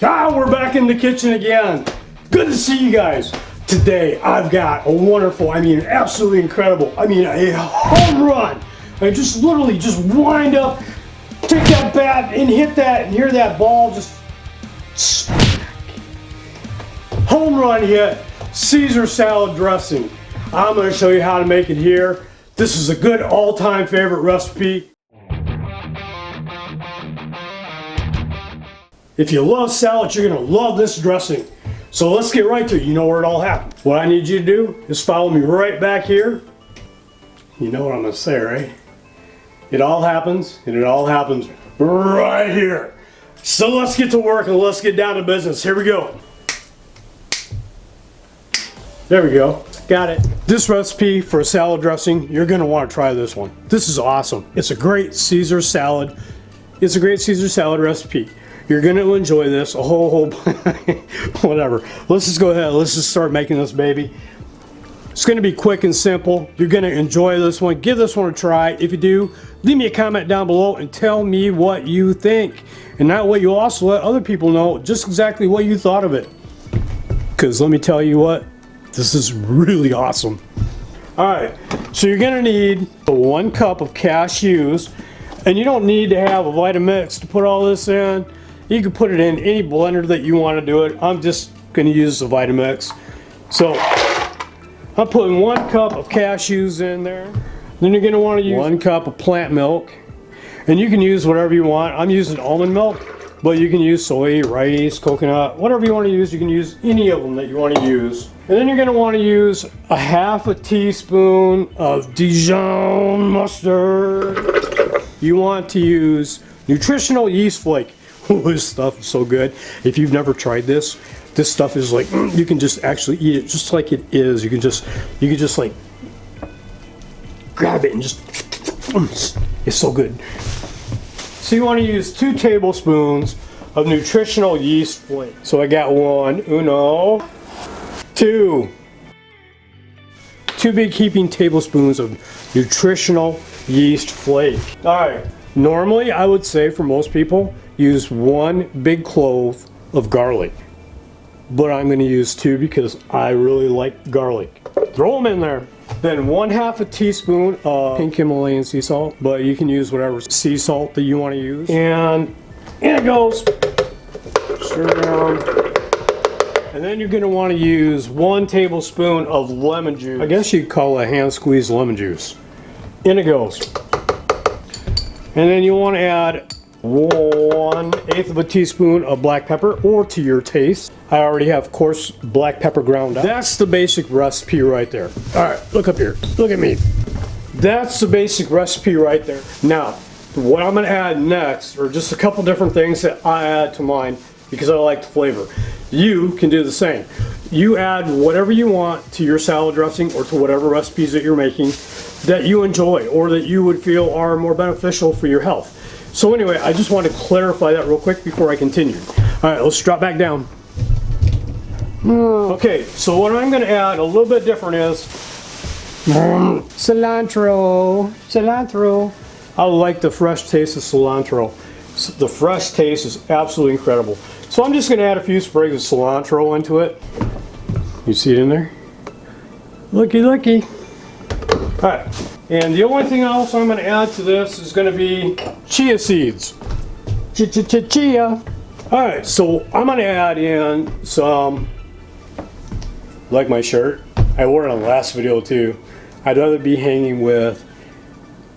We're back in the kitchen again. Good to see you guys. Today I've got a wonderful, absolutely incredible, a home run. I just literally just wind up, take that bat and hit that and hear that ball just smack. Home run hit, Caesar salad dressing. I'm going to show you how to make it here. This is a good all-time favorite recipe. If you love salad, you're going to love this dressing. So let's get right to it. You know where it all happens. What I need you to do is follow me right back here. You know what I'm going to say, right? It all happens, and it all happens right here. So let's get to work and let's get down to business. Here we go. There we go. Got it. This recipe for a salad dressing, you're going to want to try this one. This is awesome. It's a great Caesar salad. It's a great Caesar salad recipe. You're going to enjoy this a whole whatever. Let's just go ahead. Let's just start making this baby. It's going to be quick and simple. You're going to enjoy this one. Give this one a try. If you do, leave me a comment down below and tell me what you think. And that way you'll also let other people know just exactly what you thought of it. Because let me tell you what, this is really awesome. Alright, so you're going to need 1 cup of cashews. And you don't need to have a Vitamix to put all this in. You can put it in any blender that you want to do it. I'm just going to use the Vitamix. So I'm putting 1 cup of cashews in there. Then you're going to want to use 1 cup of plant milk. And you can use whatever you want. I'm using almond milk, but you can use soy, rice, coconut, whatever you want to use. You can use any of them that you want to use. And then you're going to want to use a ½ teaspoon of Dijon mustard. You want to use Nutritional yeast flake. This stuff is so good. If you've never tried this stuff is like, you can just actually eat it just like it is. You can just like grab it and just, it's so good. So you want to use 2 tablespoons of Nutritional yeast flake. So I got 1, 2 big heaping tablespoons of Nutritional yeast flake. All right. Normally, I would say for most people, use 1 big clove of garlic. But I'm going to use 2 because I really like garlic. Throw them in there. Then 1/2 teaspoon of pink Himalayan sea salt, but you can use whatever sea salt that you want to use. And in it goes. Stir around. And then you're going to want to use 1 tablespoon of lemon juice. I guess you'd call it a hand squeezed lemon juice. In it goes. And then you want to add 1/8 teaspoon of black pepper, or to your taste. I already have coarse black pepper ground up. That's the basic recipe right there. Alright, look up here. Look at me. That's the basic recipe right there. Now, what I'm going to add next are just a couple different things that I add to mine because I like the flavor. You can do the same. You add whatever you want to your salad dressing or to whatever recipes that you're making that you enjoy or that you would feel are more beneficial for your health. So anyway, I just want to clarify that real quick before I continue. Alright, let's drop back down. Okay, so what I'm going to add a little bit different is cilantro. I like the fresh taste of cilantro. The fresh taste is absolutely incredible. So I'm just going to add a few sprigs of cilantro into it. You see it in there? Looky, looky. Alright, and the only thing else I'm going to add to this is going to be chia seeds. Chia. Alright, so I'm going to add in some, like my shirt. I wore it on the last video too. I'd rather be hanging with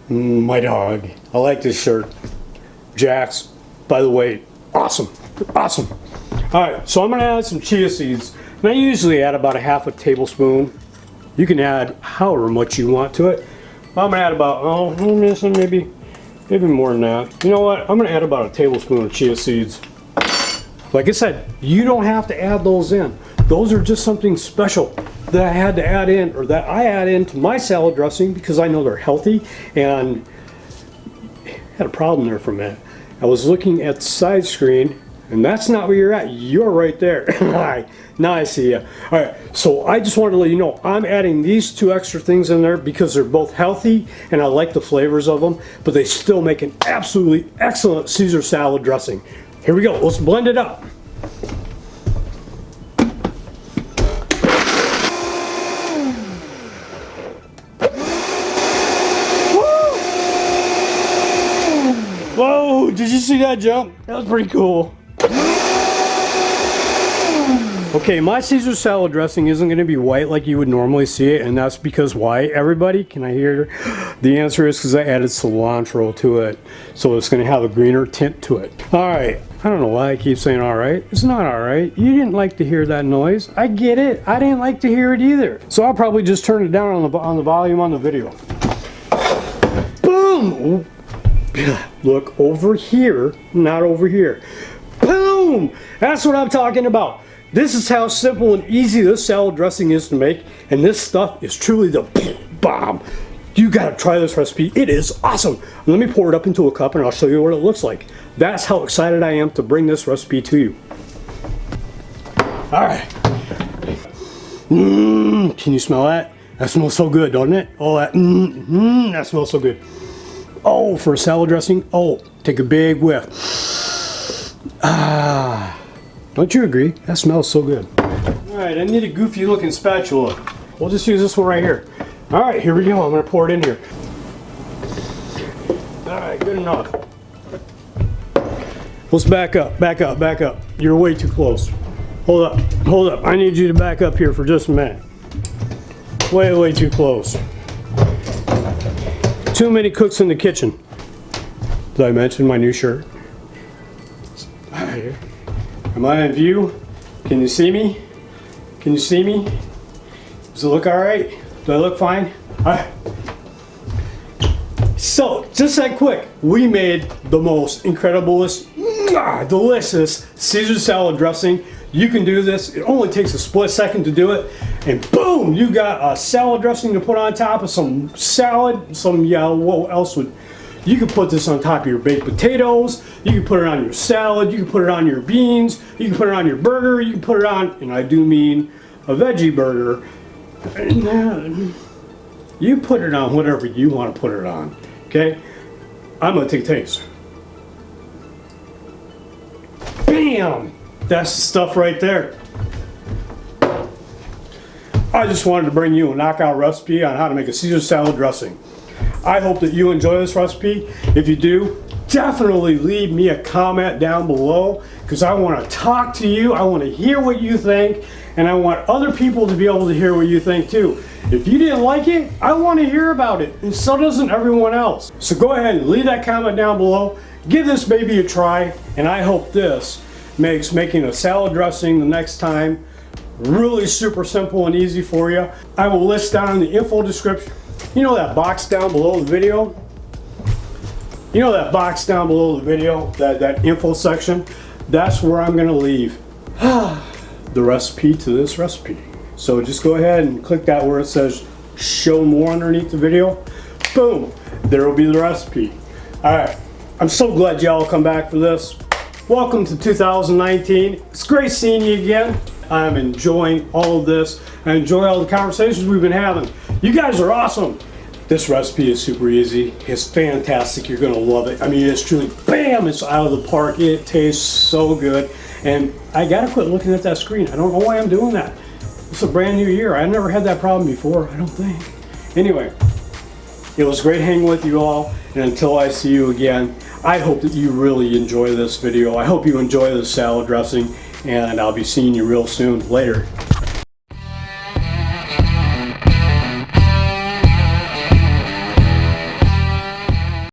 my dog. I like this shirt. Jax, by the way, awesome. Awesome. Alright, so I'm going to add some chia seeds. And I usually add about a ½ tablespoon. You can add however much you want to it. I'm going to add about, maybe more than that. You know what? I'm going to add about a tablespoon of chia seeds. Like I said, you don't have to add those in. Those are just something special that I had to add in, or that I add into my salad dressing because I know they're healthy. And I had a problem there for a minute. I was looking at the side screen, and that's not where you're at. You're right there. Alright, now I see you. Alright, so I just wanted to let you know I'm adding these 2 extra things in there because they're both healthy and I like the flavors of them, but they still make an absolutely excellent Caesar salad dressing. Here we go. Let's blend it up. did you see that jump? That was pretty cool. Okay, my Caesar salad dressing isn't going to be white like you would normally see it, and that's because why, everybody? Can I hear? The answer is because I added cilantro to it, so it's going to have a greener tint to it. All right, I don't know why I keep saying all right. It's not all right. You didn't like to hear that noise. I get it. I didn't like to hear it either. So I'll probably just turn it down on the volume on the video. Boom! Look over here, not over here. Boom! That's what I'm talking about. This is how simple and easy this salad dressing is to make, and this stuff is truly the bomb. You gotta try this recipe. It is awesome. Let me pour it up into a cup and I'll show you what it looks like. That's how excited I am to bring this recipe to you. All right. Can you smell that? That smells so good, doesn't it? Oh, that smells so good. Oh, for a salad dressing, oh, take a big whiff. Ah. Don't you agree? That smells so good. All right, I need a goofy looking spatula. We'll just use this one right here. All right, here we go. I'm gonna pour it in here. All right, good enough. Let's back up, back up, back up. You're way too close. Hold up, hold up. I need you to back up here for just a minute. Way, way too close. Too many cooks in the kitchen. Did I mention my new shirt? All right, here. Am I in view? Can you see me? Can you see me? Does it look all right? Do I look fine? All right. So, just that quick, we made the most incrediblest, delicious Caesar salad dressing. You can do this. It only takes a split second to do it. And boom, you got a salad dressing to put on top of some salad. What else would... You can put this on top of your baked potatoes, you can put it on your salad, you can put it on your beans, you can put it on your burger, you can put it on, and I do mean a veggie burger. You put it on whatever you want to put it on, okay? I'm gonna take a taste. Bam! That's the stuff right there. I just wanted to bring you a knockout recipe on how to make a Caesar salad dressing. I hope that you enjoy this recipe. If you do, definitely leave me a comment down below because I want to talk to you. I want to hear what you think, and I want other people to be able to hear what you think too. If you didn't like it, I want to hear about it, and so doesn't everyone else. So go ahead and leave that comment down below. Give this baby a try, and I hope this makes making a salad dressing the next time really super simple and easy for you. I will list down in the info description. You know that box down below the video? You know that box down below the video, that info section? That's where I'm gonna leave the recipe to this recipe. So just go ahead and click that where it says show more underneath the video. Boom, there will be the recipe. All right, I'm so glad y'all come back for this. Welcome to 2019. It's great seeing you again. I'm enjoying all of this. I enjoy all the conversations we've been having. You guys are awesome. This recipe is super easy. It's fantastic. You're gonna love it. I mean, it's truly, bam, it's out of the park. It tastes so good. And I gotta quit looking at that screen. I don't know why I'm doing that. It's a brand new year. I never had that problem before, I don't think. Anyway, it was great hanging with you all. And until I see you again, I hope that you really enjoy this video. I hope you enjoy this salad dressing, and I'll be seeing you real soon. Later.